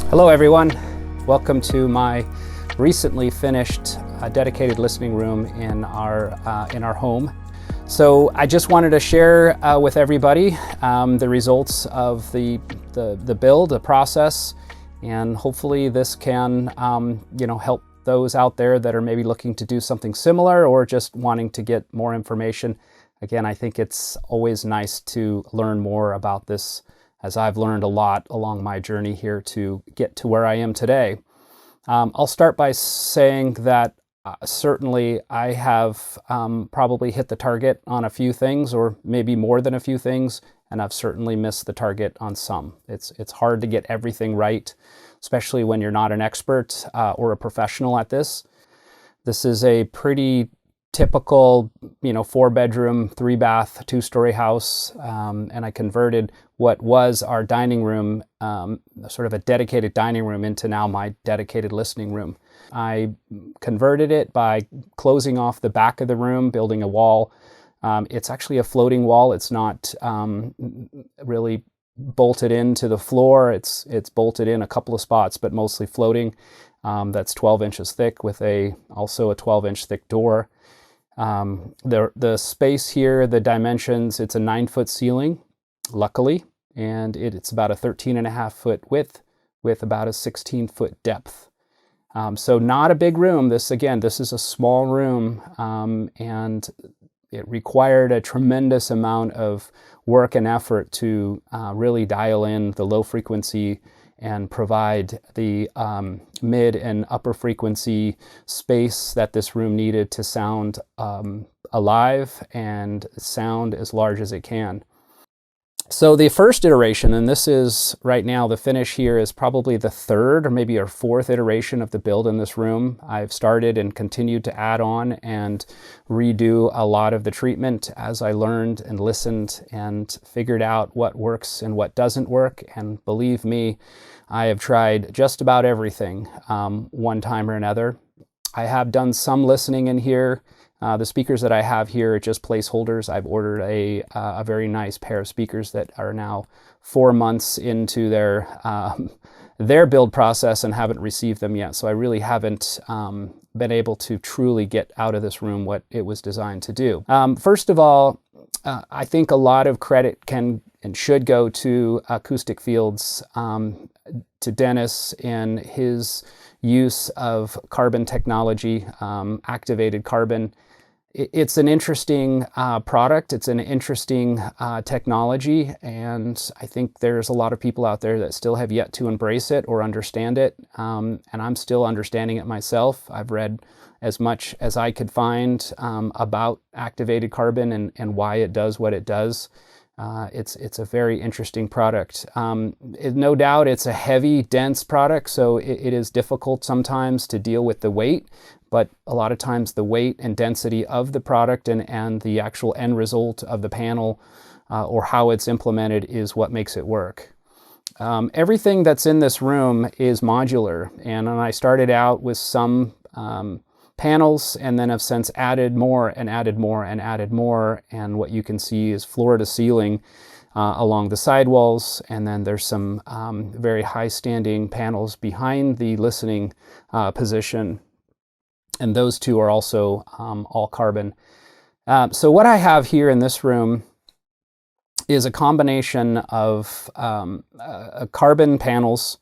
Hello everyone, welcome to my recently finished dedicated listening room in our home. So I just wanted to share with everybody the results of the build, the process, and hopefully this can help those out there that are maybe looking to do something similar or just wanting to get more information. Again, I think it's always nice to learn more about this, as I've learned a lot along my journey here to get to where I am today. I'll start by saying that certainly I have probably hit the target on a few things, or maybe more than a few things, and I've certainly missed the target on some. It's hard to get everything right, especially when you're not an expert or a professional at this. This is a pretty typical, 4-bedroom, 3-bath, 2-story house, and I converted what was our dining room, sort of a dedicated dining room, into now my dedicated listening room. I converted it by closing off the back of the room, building a wall. It's actually a floating wall. It's not really bolted into the floor. It's bolted in a couple of spots, but mostly floating. That's 12 inches thick with also a 12-inch thick door. The space here, the dimensions, it's a 9-foot ceiling, luckily, and it's about a 13.5-foot width with about a 16-foot depth. So not a big room. This is a small room, and it required a tremendous amount of work and effort to really dial in the low frequency and provide the mid and upper frequency space that this room needed to sound alive and sound as large as it can. So the first iteration, and this is right now, the finish here is probably the third or maybe our fourth iteration of the build in this room. I've started and continued to add on and redo a lot of the treatment as I learned and listened and figured out what works and what doesn't work. And believe me, I have tried just about everything one time or another. I have done some listening in here. The speakers that I have here are just placeholders. I've ordered a very nice pair of speakers that are now 4 months into their build process and haven't received them yet. So I really haven't been able to truly get out of this room what it was designed to do. First of all, I think a lot of credit can and should go to Acoustic Fields, to Dennis in his use of carbon technology, activated carbon. It's an interesting product. It's an interesting technology, and I think there's a lot of people out there that still have yet to embrace it or understand it, and I'm still understanding it myself. I've read as much as I could find about activated carbon and why it does what it does. It's a very interesting product. No doubt it's a heavy, dense product, so it is difficult sometimes to deal with the weight, but a lot of times the weight and density of the product and the actual end result of the panel or how it's implemented is what makes it work. Everything that's in this room is modular, and I started out with some panels and then have since added more and added more and added more, and what you can see is floor to ceiling along the sidewalls, and then there's some very high standing panels behind the listening position, and those two are also all carbon. So what I have here in this room is a combination of carbon panels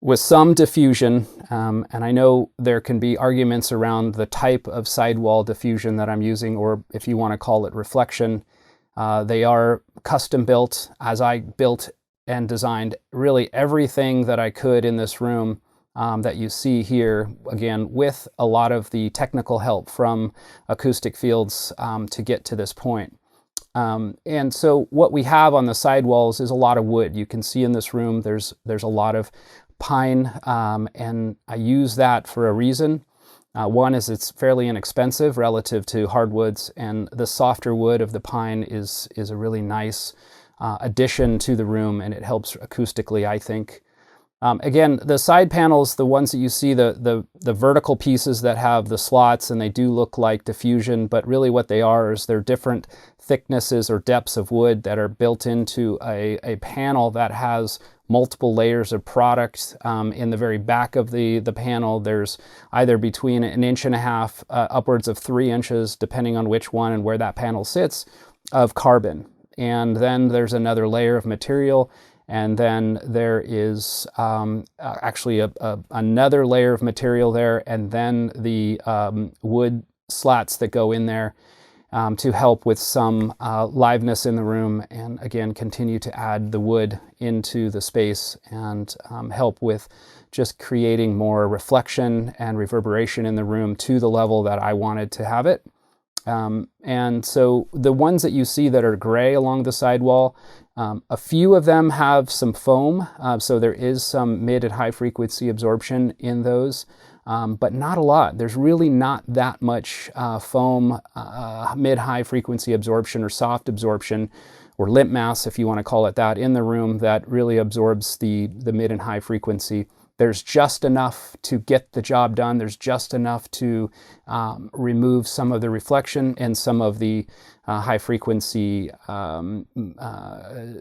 with some diffusion, and I know there can be arguments around the type of sidewall diffusion that I'm using, or if you want to call it reflection. They are custom built, as I built and designed really everything that I could in this room that you see here, again, with a lot of the technical help from Acoustic Fields to get to this point. And so what we have on the sidewalls is a lot of wood. You can see in this room there's a lot of pine, and I use that for a reason. One is it's fairly inexpensive relative to hardwoods, and the softer wood of the pine is a really nice addition to the room, and it helps acoustically, I think. Again, the side panels, the ones that you see, the vertical pieces that have the slots, and they do look like diffusion, but really what they are is they're different thicknesses or depths of wood that are built into a panel that has multiple layers of product. In the very back of the panel, there's either between 1.5 inches upwards of 3 inches, depending on which one and where that panel sits, of carbon. And then there's another layer of material. And then there is actually another layer of material there, and then the wood slats that go in there to help with some liveness in the room, and again continue to add the wood into the space and help with just creating more reflection and reverberation in the room to the level that I wanted to have it. And so the ones that you see that are gray along the sidewall, a few of them have some foam, so there is some mid and high frequency absorption in those, but not a lot. There's really not that much foam, mid-high frequency absorption or soft absorption, or limp mass if you want to call it that, in the room that really absorbs the mid and high frequency. There's just enough to get the job done. There's just enough to remove some of the reflection and some of the high frequency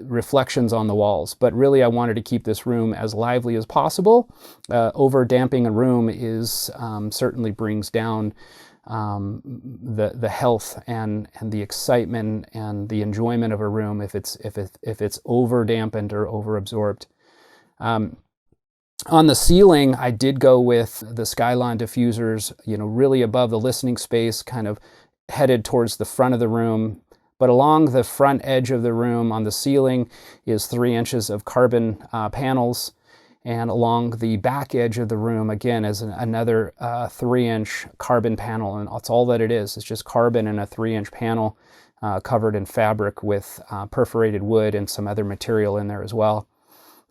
reflections on the walls. But really, I wanted to keep this room as lively as possible. Over damping a room is certainly brings down the health and the excitement and the enjoyment of a room if it's over dampened or over absorbed. On the ceiling, I did go with the Skyline diffusers, really above the listening space, kind of headed towards the front of the room. But along the front edge of the room on the ceiling is 3 inches of carbon panels. And along the back edge of the room, again, is another 3-inch carbon panel. And that's all that it is. It's just carbon in a 3-inch panel covered in fabric with perforated wood and some other material in there as well.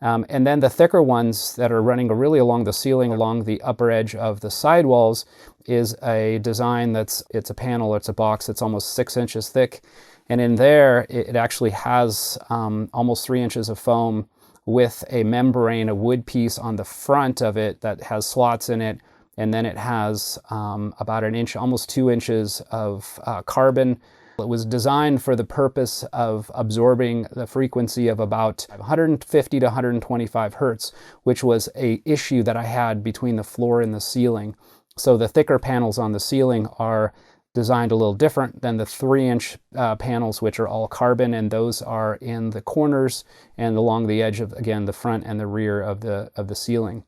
And then the thicker ones that are running really along the ceiling, along the upper edge of the sidewalls, is a design it's a panel, it's a box that's almost 6 inches thick. And in there, it actually has almost 3 inches of foam with a membrane, a wood piece on the front of it that has slots in it. And then it has about 1 inch, almost 2 inches of carbon. It was designed for the purpose of absorbing the frequency of about 150 to 125 hertz, which was an issue that I had between the floor and the ceiling. So the thicker panels on the ceiling are designed a little different than the 3-inch panels, which are all carbon, and those are in the corners and along the edge of, again, the front and the rear of the ceiling.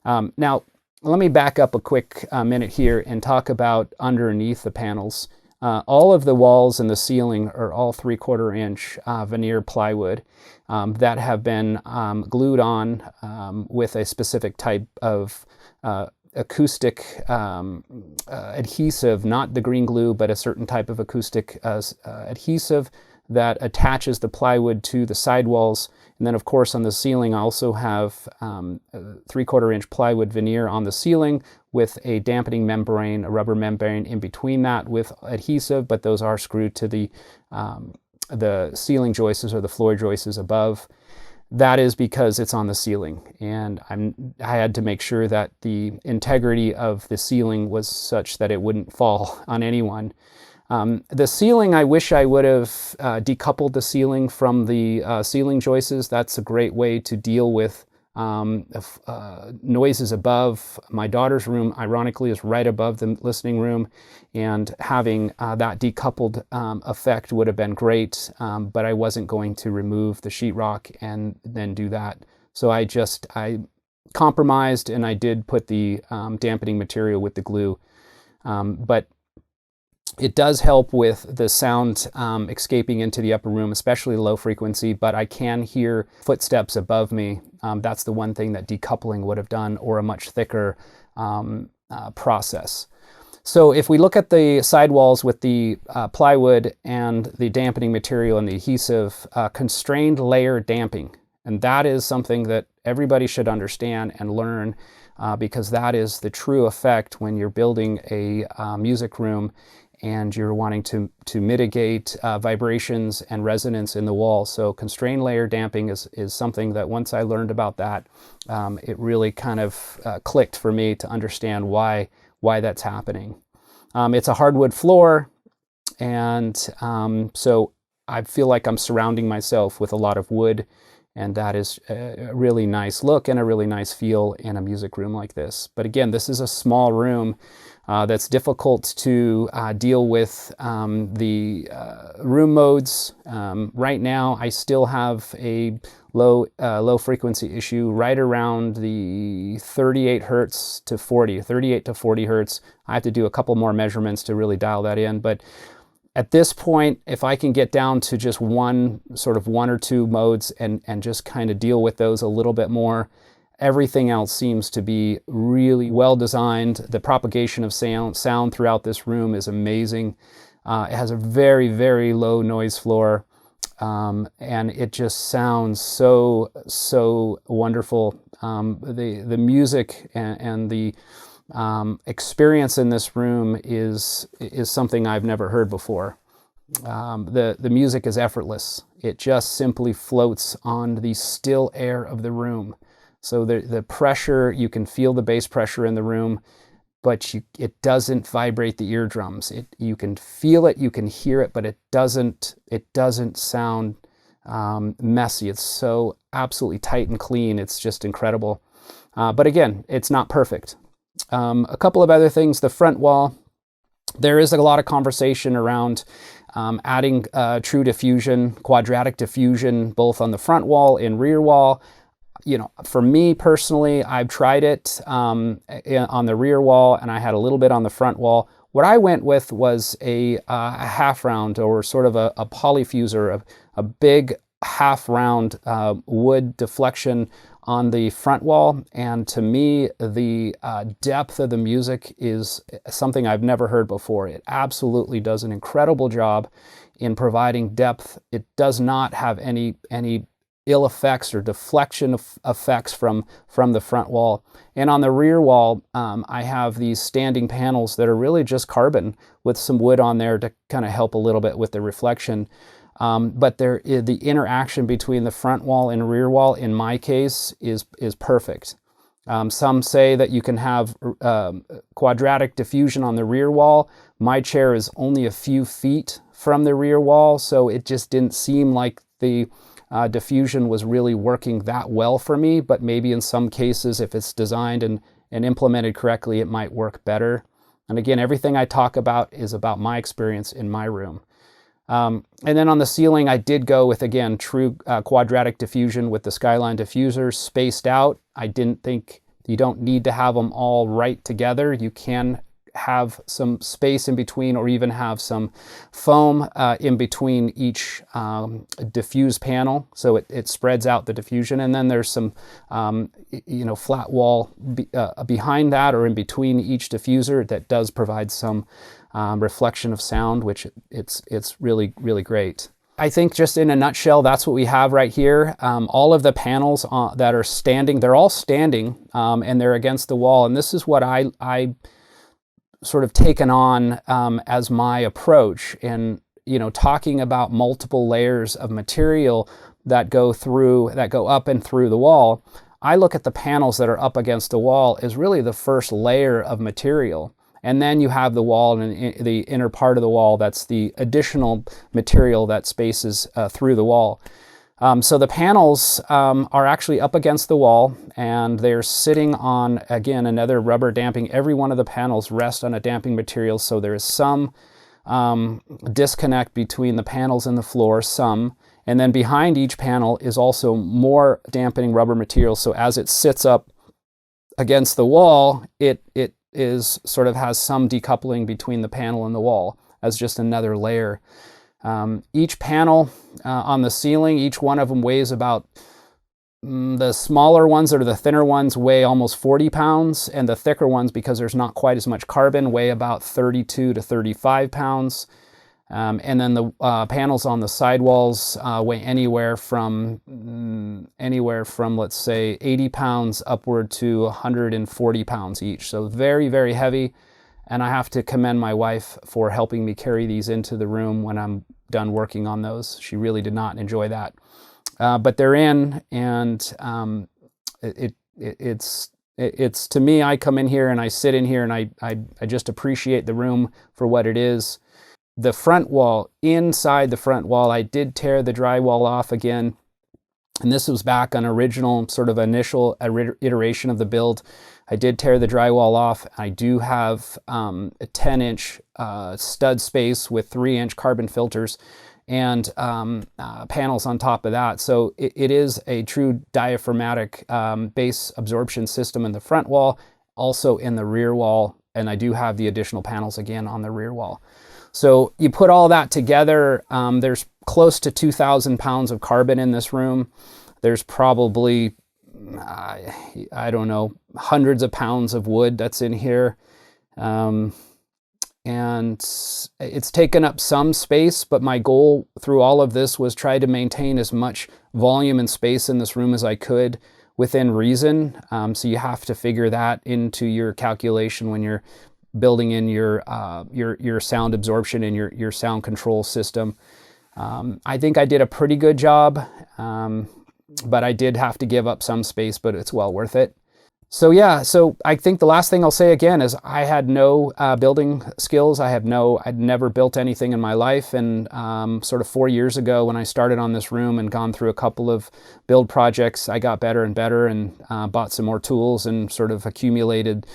Now, let me back up a quick minute here and talk about underneath the panels. All of the walls and the ceiling are all 3/4 inch veneer plywood that have been glued on with a specific type of acoustic adhesive, not the green glue, but a certain type of acoustic adhesive that attaches the plywood to the sidewalls. And then, of course, on the ceiling, I also have 3/4 inch plywood veneer on the ceiling with a dampening membrane, a rubber membrane in between that with adhesive, but those are screwed to the ceiling joists or the floor joists above. That is because it's on the ceiling, and I had to make sure that the integrity of the ceiling was such that it wouldn't fall on anyone. The ceiling, I wish I would have decoupled the ceiling from the ceiling joists. That's a great way to deal with noises above. My daughter's room, ironically, is right above the listening room, and having that decoupled effect would have been great, but I wasn't going to remove the sheetrock and then do that. So I compromised, and I did put the dampening material with the glue. But it does help with the sound escaping into the upper room, especially low frequency, but I can hear footsteps above me. That's the one thing that decoupling would have done, or a much thicker process. So if we look at the sidewalls with the plywood and the dampening material and the adhesive, constrained layer damping, and that is something that everybody should understand and learn, because that is the true effect when you're building a music room and you're wanting to mitigate vibrations and resonance in the wall. So constrained layer damping is something that once I learned about that, it really kind of clicked for me to understand why that's happening. It's a hardwood floor, and so I feel like I'm surrounding myself with a lot of wood, and that is a really nice look and a really nice feel in a music room like this. But again, this is a small room that's difficult to deal with the room modes. Right now, I still have a low frequency issue right around the 38 to 40 hertz. I have to do a couple more measurements to really dial that in, but at this point, if I can get down to just one or two modes and just kind of deal with those a little bit more, everything else seems to be really well designed. The propagation of sound throughout this room is amazing. It has a very, very low noise floor, and it just sounds so wonderful. The music and the experience in this room is something I've never heard before. The music is effortless. It just simply floats on the still air of the room. So the pressure, you can feel the bass pressure in the room, but it doesn't vibrate the eardrums. You can feel it, you can hear it, but it doesn't sound messy. It's so absolutely tight and clean. It's just incredible. But again, it's not perfect. A couple of other things. The front wall, there is a lot of conversation around adding true diffusion, quadratic diffusion, both on the front wall and rear wall. For me personally, I've tried it on the rear wall, and I had a little bit on the front wall. What I went with was a half round, or sort of a polyfuser, a big half round wood deflection on the front wall. And to me, the depth of the music is something I've never heard before. It absolutely does an incredible job in providing depth. It does not have any ill effects or deflection effects from the front wall. And on the rear wall, I have these standing panels that are really just carbon with some wood on there to kind of help a little bit with the reflection. But the interaction between the front wall and rear wall, in my case, is perfect. Some say that you can have quadratic diffusion on the rear wall. My chair is only a few feet from the rear wall, so it just didn't seem like the diffusion was really working that well for me, but maybe in some cases, if it's designed and implemented correctly, it might work better. And again, everything I talk about is about my experience in my room. And then on the ceiling, I did go with, again, true quadratic diffusion with the Skyline diffusers spaced out. I didn't think you don't need to have them all right together. You can have some space in between, or even have some foam in between each diffuse panel, so it spreads out the diffusion. And then there's some flat wall behind that, or in between each diffuser, that does provide some reflection of sound, which it's really, really great. I think just in a nutshell, that's what we have right here. All of the panels that are standing, they're all standing, and they're against the wall. And this is what I sort of taken on as my approach in talking about multiple layers of material that go up and through the wall. I look at the panels that are up against the wall as really the first layer of material, and then you have the wall and the inner part of the wall that's the additional material that spaces through the wall. So the panels are actually up against the wall, and they're sitting on, again, another rubber damping. Every one of the panels rests on a damping material, so there is some disconnect between the panels and the floor, and then behind each panel is also more dampening rubber material. So as it sits up against the wall, it is sort of has some decoupling between the panel and the wall as just another layer. Each panel on the ceiling, each one of them weighs about, the smaller ones, or the thinner ones, weigh almost 40 pounds, and the thicker ones, because there's not quite as much carbon, weigh about 32 to 35 pounds. And then the panels on the sidewalls weigh anywhere from, let's say, 80 pounds upward to 140 pounds each. So very, very heavy. And I have to commend my wife for helping me carry these into the room when I'm done working on those. She really did not enjoy that. But they're in, and it's to me, I come in here and I sit in here and I just appreciate the room for what it is. The front wall, inside the front wall, I did tear the drywall off again. And this was back on original, sort of initial iteration of the build. I did tear the drywall off. I do have a 10-inch stud space with 3-inch carbon filters and panels on top of that. So it is a true diaphragmatic bass absorption system in the front wall, also in the rear wall. And I do have the additional panels again on the rear wall. So you put all that together, there's close to 2,000 pounds of carbon in this room. There's probably, I don't know, hundreds of pounds of wood that's in here. And it's taken up some space, but my goal through all of this was try to maintain as much volume and space in this room as I could within reason. So you have to figure that into your calculation when you're building in your sound absorption and your sound control system. I think I did a pretty good job, but I did have to give up some space, but it's well worth it. So yeah, so I think the last thing I'll say again is I had no building skills. I'd never built anything in my life. And sort of 4 years ago when I started on this room and gone through a couple of build projects, I got better and better and bought some more tools and sort of accumulated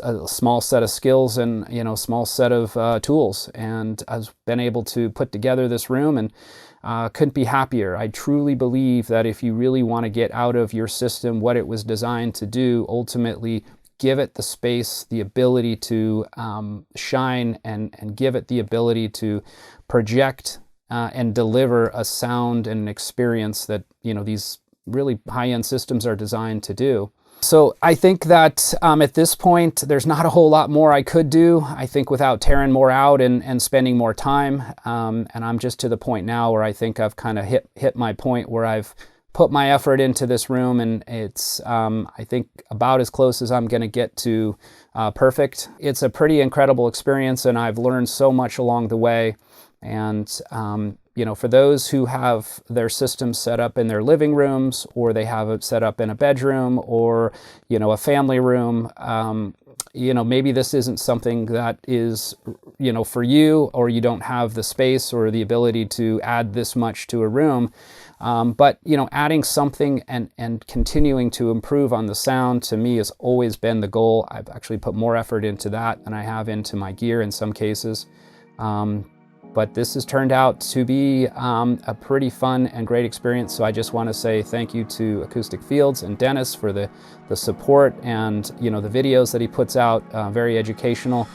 a small set of skills and, small set of tools. And I've been able to put together this room and couldn't be happier. I truly believe that if you really want to get out of your system what it was designed to do, ultimately give it the space, the ability to shine, and give it the ability to project and deliver a sound and an experience that these really high-end systems are designed to do. So I think that at this point, there's not a whole lot more I could do, I think, without tearing more out and spending more time. And I'm just to the point now where I think I've kind of hit my point where I've put my effort into this room, and it's, I think, about as close as I'm going to get to perfect. It's a pretty incredible experience, and I've learned so much along the way. And for those who have their systems set up in their living rooms, or they have it set up in a bedroom, or a family room, maybe this isn't something that is for you, or you don't have the space or the ability to add this much to a room. But adding something and continuing to improve on the sound, to me, has always been the goal. I've actually put more effort into that than I have into my gear in some cases. But this has turned out to be a pretty fun and great experience. So I just want to say thank you to Acoustic Fields and Dennis for the support and the videos that he puts out, very educational.